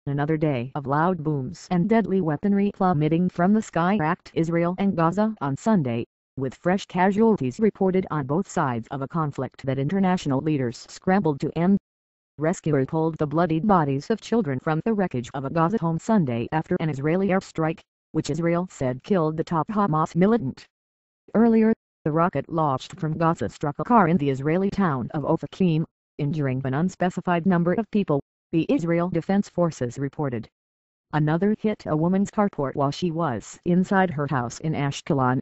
Another day of loud booms and deadly weaponry plummeting from the sky racked Israel and Gaza on Sunday, with fresh casualties reported on both sides of a conflict that international leaders scrambled to end. Rescuers pulled the bloodied bodies of children from the wreckage of a Gaza home Sunday after an Israeli airstrike, which Israel said killed the top Hamas militant. Earlier, the rocket launched from Gaza struck a car in the Israeli town of Ofakim, injuring an unspecified number of people, the Israel Defense Forces reported. Another hit a woman's carport while she was inside her house in Ashkelon.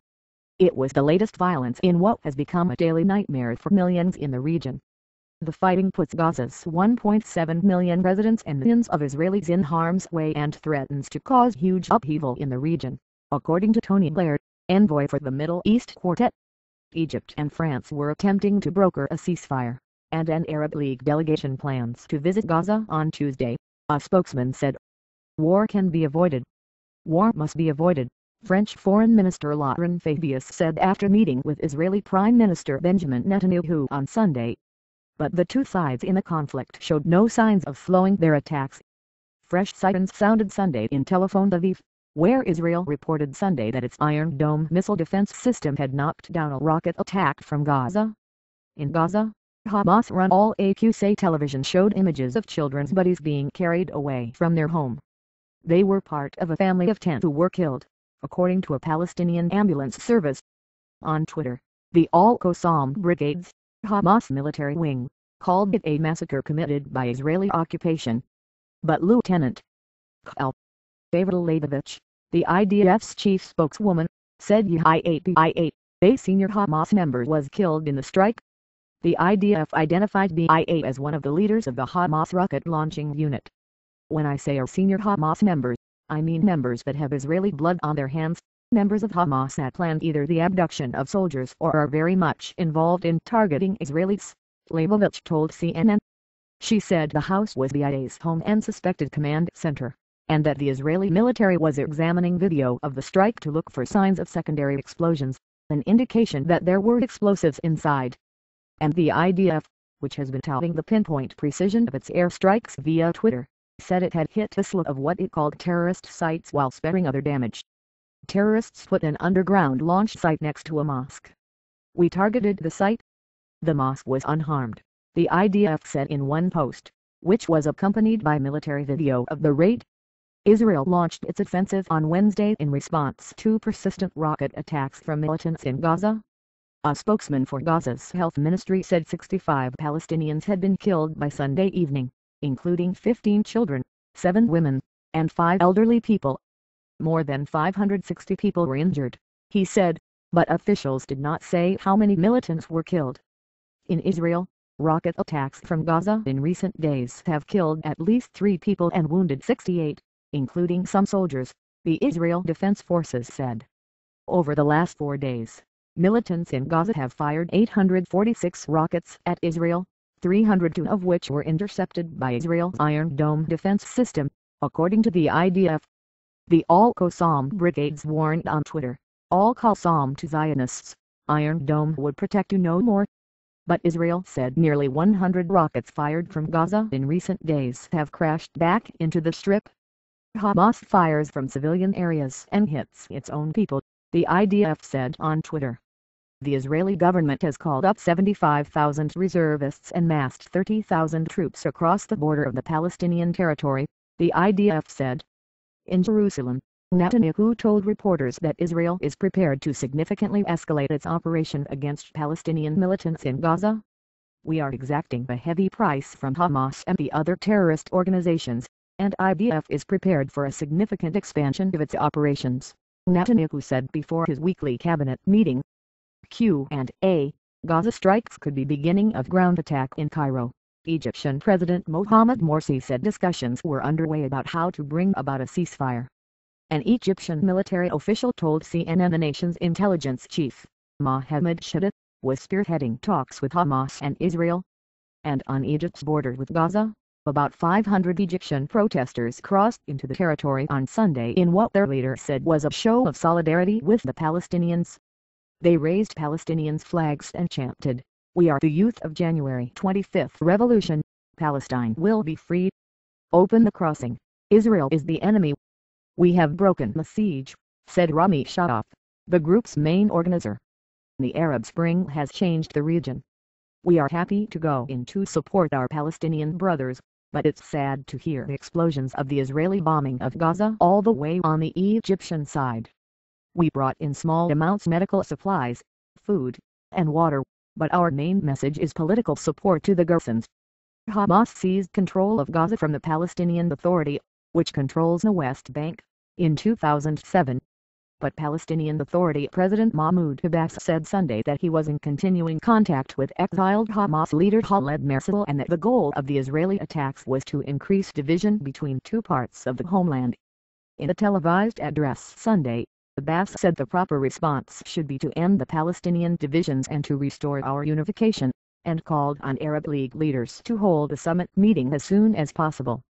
It was the latest violence in what has become a daily nightmare for millions in the region. The fighting puts Gaza's 1.7 million residents and millions of Israelis in harm's way and threatens to cause huge upheaval in the region, according to Tony Blair, envoy for the Middle East Quartet. Egypt and France were attempting to broker a ceasefire, and an Arab League delegation plans to visit Gaza on Tuesday, a spokesman said. War can be avoided. War must be avoided, French Foreign Minister Laurent Fabius said after meeting with Israeli Prime Minister Benjamin Netanyahu on Sunday. But the two sides in the conflict showed no signs of slowing their attacks. Fresh sirens sounded Sunday in Tel Aviv, where Israel reported Sunday that its Iron Dome missile defense system had knocked down a rocket attack from Gaza. In Gaza, Hamas-run Al-Aqsa television showed images of children's bodies being carried away from their home. They were part of a family of 10 who were killed, according to a Palestinian ambulance service. On Twitter, the Al-Qassam Brigade's Hamas military wing called it a massacre committed by Israeli occupation. But Lieutenant Colonel Leibovich, the IDF's chief spokeswoman, said a senior Hamas member was killed in the strike. The IDF identified BIA as one of the leaders of the Hamas rocket launching unit. When I say our senior Hamas members, I mean members that have Israeli blood on their hands, members of Hamas that planned either the abduction of soldiers or are very much involved in targeting Israelis, Leibovich told CNN. She said the house was BIA's home and suspected command center, and that the Israeli military was examining video of the strike to look for signs of secondary explosions, an indication that there were explosives inside. And the IDF, which has been touting the pinpoint precision of its airstrikes via Twitter, said it had hit a slew of what it called terrorist sites while sparing other damage. Terrorists put an underground launch site next to a mosque. We targeted the site. The mosque was unharmed, the IDF said in one post, which was accompanied by military video of the raid. Israel launched its offensive on Wednesday in response to persistent rocket attacks from militants in Gaza. A spokesman for Gaza's health ministry said 65 Palestinians had been killed by Sunday evening, including 15 children, 7 women, and 5 elderly people. More than 560 people were injured, he said, but officials did not say how many militants were killed. In Israel, rocket attacks from Gaza in recent days have killed at least 3 people and wounded 68, including some soldiers, the Israel Defense Forces said. Over the last 4 days, militants in Gaza have fired 846 rockets at Israel, 302 of which were intercepted by Israel's Iron Dome defense system, according to the IDF. The Al-Qassam brigades warned on Twitter, Al-Qassam to Zionists, Iron Dome would protect you no more. But Israel said nearly 100 rockets fired from Gaza in recent days have crashed back into the Strip. Hamas fires from civilian areas and hits its own people, the IDF said on Twitter. The Israeli government has called up 75,000 reservists and massed 30,000 troops across the border of the Palestinian territory, the IDF said. In Jerusalem, Netanyahu told reporters that Israel is prepared to significantly escalate its operation against Palestinian militants in Gaza. We are exacting a heavy price from Hamas and the other terrorist organizations, and IDF is prepared for a significant expansion of its operations, Netanyahu said before his weekly cabinet meeting. Q&A, Gaza strikes could be beginning of ground attack in Cairo. Egyptian President Mohamed Morsi said discussions were underway about how to bring about a ceasefire. An Egyptian military official told CNN the nation's intelligence chief, Mohammed Shadid, was spearheading talks with Hamas and Israel. And on Egypt's border with Gaza, about 500 Egyptian protesters crossed into the territory on Sunday in what their leader said was a show of solidarity with the Palestinians. They raised Palestinians' flags and chanted, "We are the youth of January 25th Revolution. Palestine will be free. Open the crossing. Israel is the enemy. We have broken the siege, said Rami Shafaf, the group's main organizer. The Arab Spring has changed the region. We are happy to go in to support our Palestinian brothers, but it's sad to hear the explosions of the Israeli bombing of Gaza all the way on the Egyptian side. We brought in small amounts medical supplies, food, and water, but our main message is political support to the Gazans. Hamas seized control of Gaza from the Palestinian Authority, which controls the West Bank, in 2007. But Palestinian Authority President Mahmoud Abbas said Sunday that he was in continuing contact with exiled Hamas leader Khaled Meshaal and that the goal of the Israeli attacks was to increase division between two parts of the homeland. In a televised address Sunday, Abbas said the proper response should be to end the Palestinian divisions and to restore our unification, and called on Arab League leaders to hold a summit meeting as soon as possible.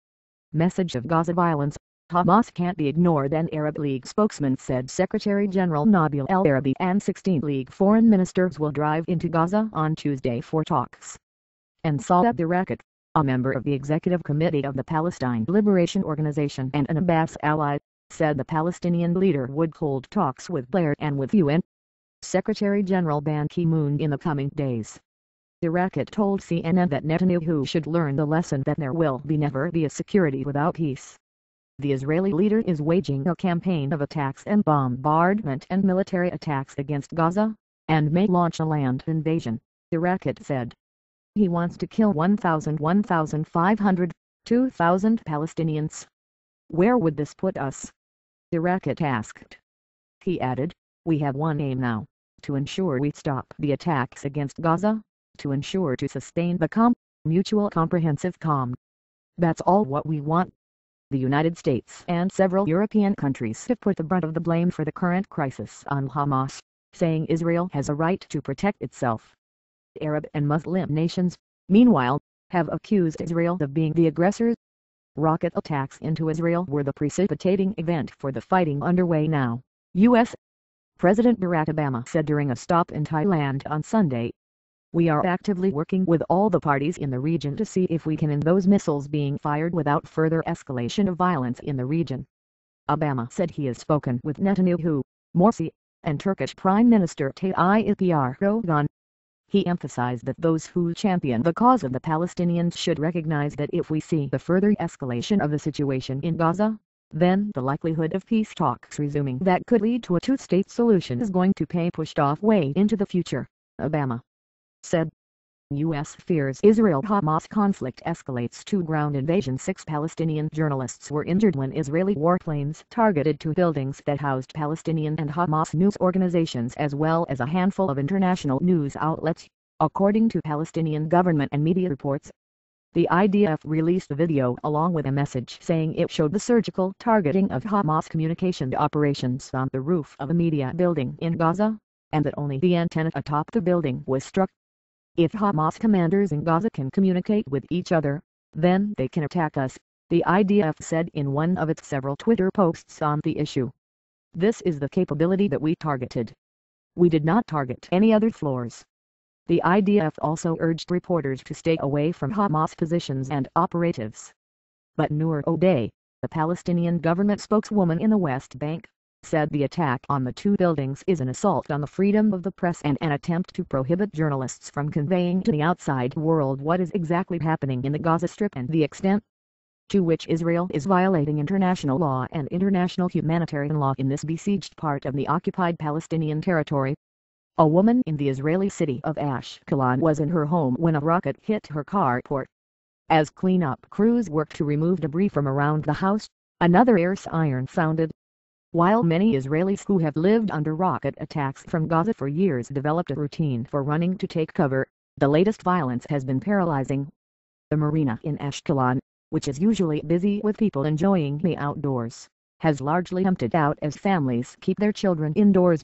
Message of Gaza violence. Hamas can't be ignored, an Arab League spokesman said. Secretary General Nabil El-Arabi and 16 League foreign ministers will drive into Gaza on Tuesday for talks. And Saad Darakat, a member of the Executive Committee of the Palestine Liberation Organization and an Abbas ally, said the Palestinian leader would hold talks with Blair and with UN Secretary General Ban Ki-moon in the coming days. Darakat told CNN that Netanyahu should learn the lesson that there will never be a security without peace. The Israeli leader is waging a campaign of attacks and bombardment and military attacks against Gaza, and may launch a land invasion, Darakat said. He wants to kill 1,500, 2,000 Palestinians. Where would this put us? Darakat asked. He added, we have one aim now, to ensure we stop the attacks against Gaza, to ensure to sustain the mutual comprehensive calm. That's all what we want. The United States and several European countries have put the brunt of the blame for the current crisis on Hamas, saying Israel has a right to protect itself. Arab and Muslim nations, meanwhile, have accused Israel of being the aggressors. Rocket attacks into Israel were the precipitating event for the fighting underway now. U.S. President Barack Obama said during a stop in Thailand on Sunday, we are actively working with all the parties in the region to see if we can end those missiles being fired without further escalation of violence in the region. Obama said he has spoken with Netanyahu, Morsi, and Turkish Prime Minister Tayyip Erdogan. He emphasized that those who champion the cause of the Palestinians should recognize that if we see the further escalation of the situation in Gaza, then the likelihood of peace talks resuming that could lead to a two-state solution is going to be pushed off way into the future, Obama said. U.S. fears Israel-Hamas conflict escalates to ground invasion. 6 Palestinian journalists were injured when Israeli warplanes targeted 2 buildings that housed Palestinian and Hamas news organizations as well as a handful of international news outlets, according to Palestinian government and media reports. The IDF released the video along with a message saying it showed the surgical targeting of Hamas communication operations on the roof of a media building in Gaza, and that only the antenna atop the building was struck. If Hamas commanders in Gaza can communicate with each other, then they can attack us, the IDF said in one of its several Twitter posts on the issue. This is the capability that we targeted. We did not target any other floors. The IDF also urged reporters to stay away from Hamas positions and operatives. But Noor O'Day, the Palestinian government spokeswoman in the West Bank, said the attack on the 2 buildings is an assault on the freedom of the press and an attempt to prohibit journalists from conveying to the outside world what is exactly happening in the Gaza Strip and the extent to which Israel is violating international law and international humanitarian law in this besieged part of the occupied Palestinian territory. A woman in the Israeli city of Ashkelon was in her home when a rocket hit her carport. As cleanup crews worked to remove debris from around the house, another air siren sounded. While many Israelis who have lived under rocket attacks from Gaza for years developed a routine for running to take cover, the latest violence has been paralyzing. The marina in Ashkelon, which is usually busy with people enjoying the outdoors, has largely emptied out as families keep their children indoors.